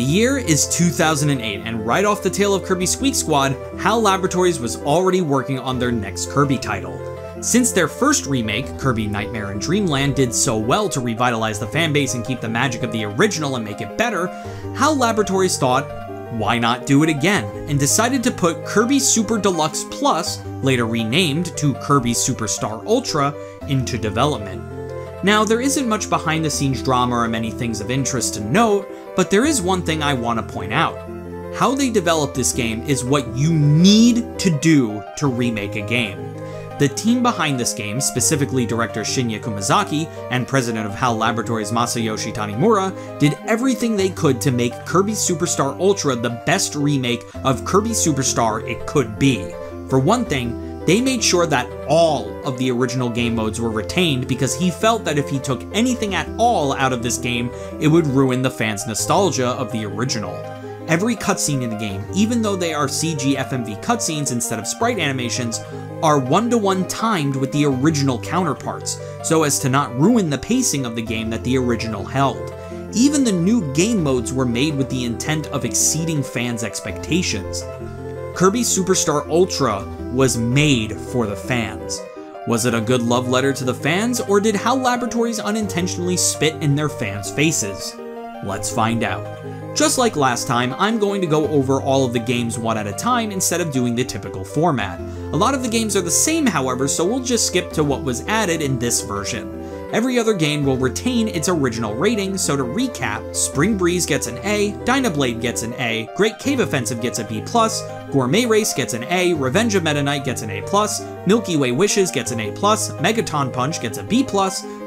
The year is 2008, and right off the tail of Kirby Squeak Squad, HAL Laboratories was already working on their next Kirby title. Since their first remake, Kirby Nightmare and Dreamland, did so well to revitalize the fanbase and keep the magic of the original and make it better, HAL Laboratories thought, why not do it again, and decided to put Kirby Super Deluxe Plus, later renamed to Kirby Super Star Ultra, into development. Now, there isn't much behind the scenes drama or many things of interest to note, but there is one thing I want to point out. How they developed this game is what you need to do to remake a game. The team behind this game, specifically director Shinya Kumazaki and president of HAL Laboratories Masayoshi Tanimura, did everything they could to make Kirby Super Star Ultra the best remake of Kirby Superstar it could be. For one thing, they made sure that all of the original game modes were retained because he felt that if he took anything at all out of this game, it would ruin the fans' nostalgia of the original. Every cutscene in the game, even though they are CG FMV cutscenes instead of sprite animations, are one-to-one timed with the original counterparts, so as to not ruin the pacing of the game that the original held. Even the new game modes were made with the intent of exceeding fans' expectations. Kirby Super Star Ultra was made for the fans. Was it a good love letter to the fans, or did HAL Laboratories unintentionally spit in their fans' faces? Let's find out. Just like last time, I'm going to go over all of the games one at a time instead of doing the typical format. A lot of the games are the same, however, so we'll just skip to what was added in this version. Every other game will retain its original rating, so to recap, Spring Breeze gets an A, Dynablade gets an A, Great Cave Offensive gets a B+, Gourmet Race gets an A, Revenge of Meta Knight gets an A+, Milky Way Wishes gets an A+, Megaton Punch gets a B+,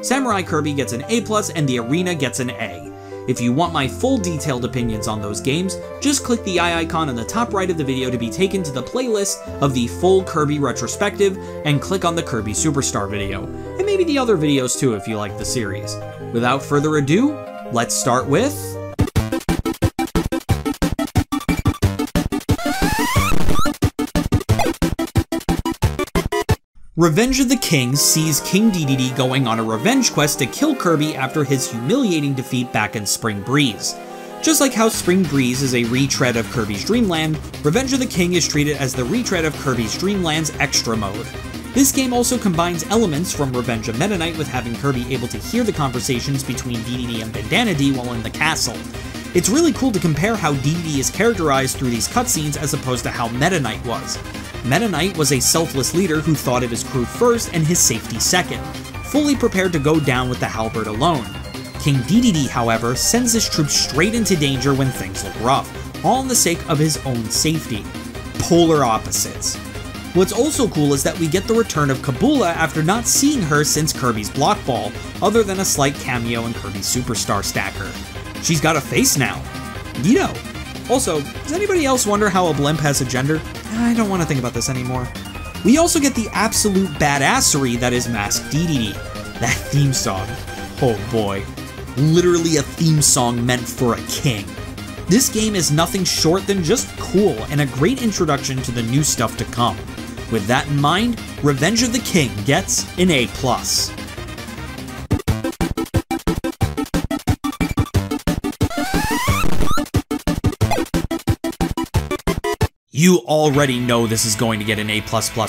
Samurai Kirby gets an A+, and The Arena gets an A. If you want my full detailed opinions on those games, just click the eye icon on the top right of the video to be taken to the playlist of the full Kirby Retrospective, and click on the Kirby Superstar video, and maybe the other videos too if you like the series. Without further ado, let's start with... Revenge of the King sees King Dedede going on a revenge quest to kill Kirby after his humiliating defeat back in Spring Breeze. Just like how Spring Breeze is a retread of Kirby's Dreamland, Revenge of the King is treated as the retread of Kirby's Dreamland's Extra Mode. This game also combines elements from Revenge of Meta Knight with having Kirby able to hear the conversations between Dedede and Bandana D while in the castle. It's really cool to compare how Dedede is characterized through these cutscenes as opposed to how Meta Knight was. Meta Knight was a selfless leader who thought of his crew first and his safety second, fully prepared to go down with the halberd alone. King Dedede, however, sends his troops straight into danger when things look rough, all in the sake of his own safety. Polar opposites. What's also cool is that we get the return of Kabula after not seeing her since Kirby's Block Ball, other than a slight cameo in Kirby Superstar Stacker. She's got a face now. Neato. Also, does anybody else wonder how a blimp has a gender? I don't want to think about this anymore. We also get the absolute badassery that is Masked Dedede. That theme song. Oh boy. Literally a theme song meant for a king. This game is nothing short than just cool and a great introduction to the new stuff to come. With that in mind, Revenge of the King gets an A+. You already know this is going to get an A++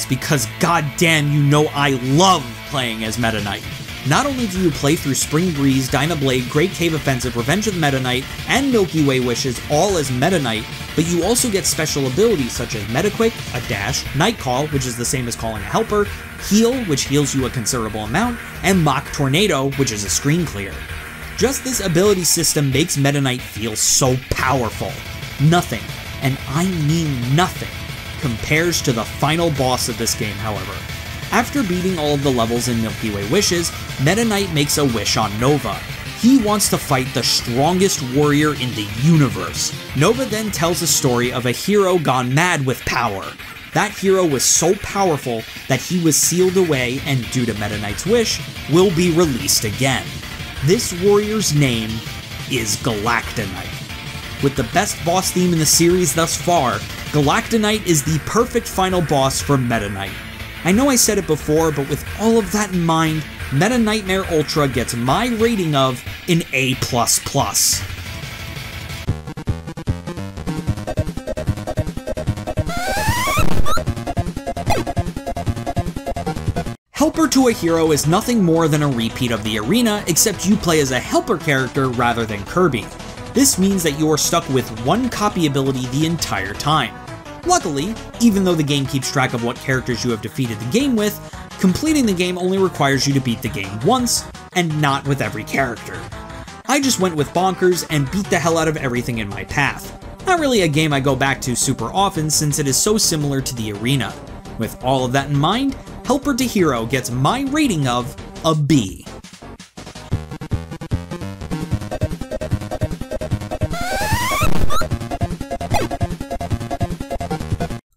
because goddamn you know I love playing as Meta Knight. Not only do you play through Spring Breeze, Dynablade, Great Cave Offensive, Revenge of the Meta Knight, and Milky Way Wishes all as Meta Knight, but you also get special abilities such as Meta Quick, a dash, Night Call, which is the same as calling a helper, Heal, which heals you a considerable amount, and Mach Tornado, which is a screen clear. Just this ability system makes Meta Knight feel so powerful. Nothing, and I mean nothing, compares to the final boss of this game, however. After beating all of the levels in Milky Way Wishes, Meta Knight makes a wish on Nova. He wants to fight the strongest warrior in the universe. Nova then tells a story of a hero gone mad with power. That hero was so powerful that he was sealed away and, due to Meta Knight's wish, will be released again. This warrior's name is Galactonite. With the best boss theme in the series thus far, Galactonite is the perfect final boss for Meta Knight. I know I said it before, but with all of that in mind, Meta Nightmare Ultra gets my rating of an A++. Helper to a Hero is nothing more than a repeat of the arena, except you play as a helper character rather than Kirby. This means that you are stuck with one copy ability the entire time. Luckily, even though the game keeps track of what characters you have defeated the game with, completing the game only requires you to beat the game once, and not with every character. I just went with Bonkers and beat the hell out of everything in my path. Not really a game I go back to super often since it is so similar to the arena. With all of that in mind, Helper to Hero gets my rating of a B.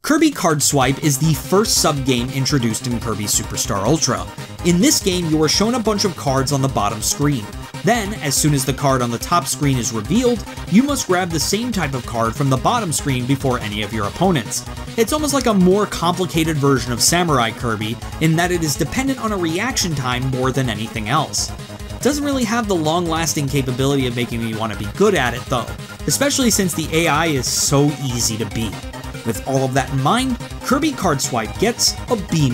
Kirby Card Swipe is the first sub-game introduced in Kirby Super Star Ultra. In this game, you are shown a bunch of cards on the bottom screen. Then, as soon as the card on the top screen is revealed, you must grab the same type of card from the bottom screen before any of your opponents. It's almost like a more complicated version of Samurai Kirby, in that it is dependent on a reaction time more than anything else. It doesn't really have the long-lasting capability of making me want to be good at it though, especially since the AI is so easy to beat. With all of that in mind, Kirby Card Swipe gets a B-.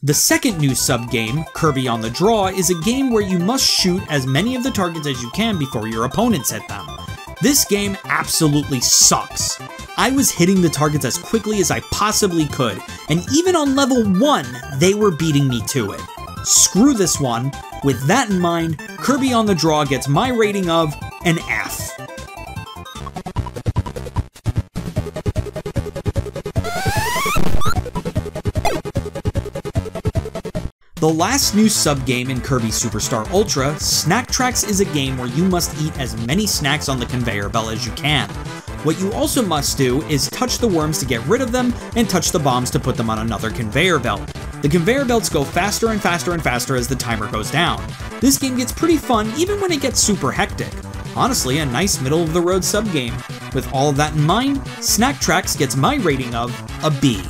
The second new sub-game, Kirby on the Draw, is a game where you must shoot as many of the targets as you can before your opponents hit them. This game absolutely sucks. I was hitting the targets as quickly as I possibly could, and even on level 1, they were beating me to it. Screw this one. With that in mind, Kirby on the Draw gets my rating of an F. The last new sub-game in Kirby Super Star Ultra, Snack Tracks, is a game where you must eat as many snacks on the conveyor belt as you can. What you also must do is touch the worms to get rid of them, and touch the bombs to put them on another conveyor belt. The conveyor belts go faster and faster and faster as the timer goes down. This game gets pretty fun even when it gets super hectic. Honestly, a nice middle-of-the-road sub-game. With all of that in mind, Snack Tracks gets my rating of a B.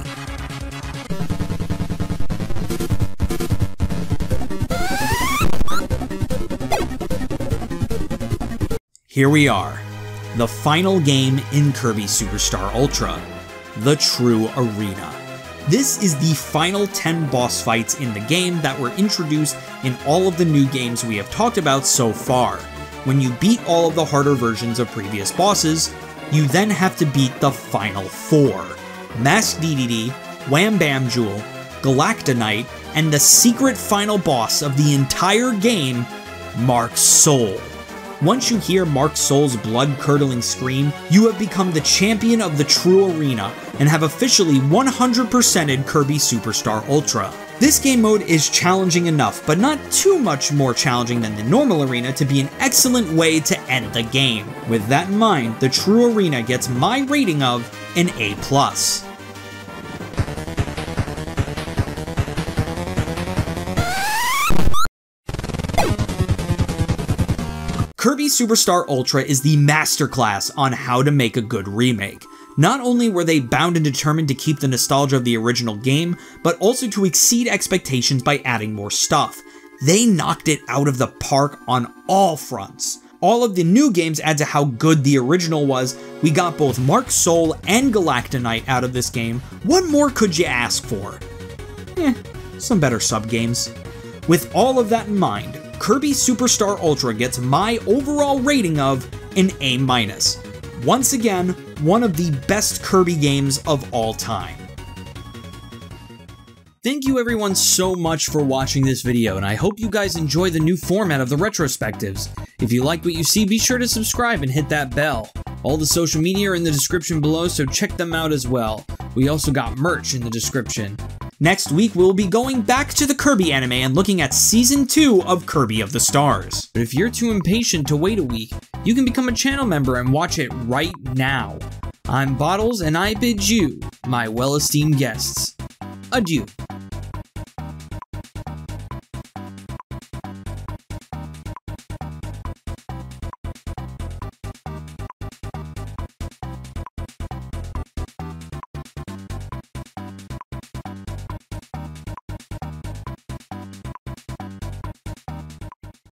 Here we are, the final game in Kirby Super Star Ultra, the True Arena. This is the final 10 boss fights in the game that were introduced in all of the new games we have talked about so far. When you beat all of the harder versions of previous bosses, you then have to beat the final 4. Mask DDD, Wham Bam Jewel, Galactonite, and the secret final boss of the entire game, Mark Soul. Once you hear Mark Soul's blood-curdling scream, you have become the champion of the True Arena and have officially 100%ed Kirby Super Star Ultra. This game mode is challenging enough, but not too much more challenging than the normal arena to be an excellent way to end the game. With that in mind, the True Arena gets my rating of an A+. Kirby Super Star Ultra is the masterclass on how to make a good remake. Not only were they bound and determined to keep the nostalgia of the original game, but also to exceed expectations by adding more stuff. They knocked it out of the park on all fronts. All of the new games add to how good the original was. We got both Mark Soul and Galactonite out of this game. What more could you ask for? Some better sub-games. With all of that in mind, Kirby Super Star Ultra gets my overall rating of an A-. Once again, one of the best Kirby games of all time. Thank you everyone so much for watching this video, and I hope you guys enjoy the new format of the retrospectives. If you like what you see, be sure to subscribe and hit that bell. All the social media are in the description below, so check them out as well. We also got merch in the description. Next week, we'll be going back to the Kirby anime and looking at Season 2 of Kirby of the Stars. But if you're too impatient to wait a week, you can become a channel member and watch it right now. I'm Bottles, and I bid you, my well-esteemed guests, adieu.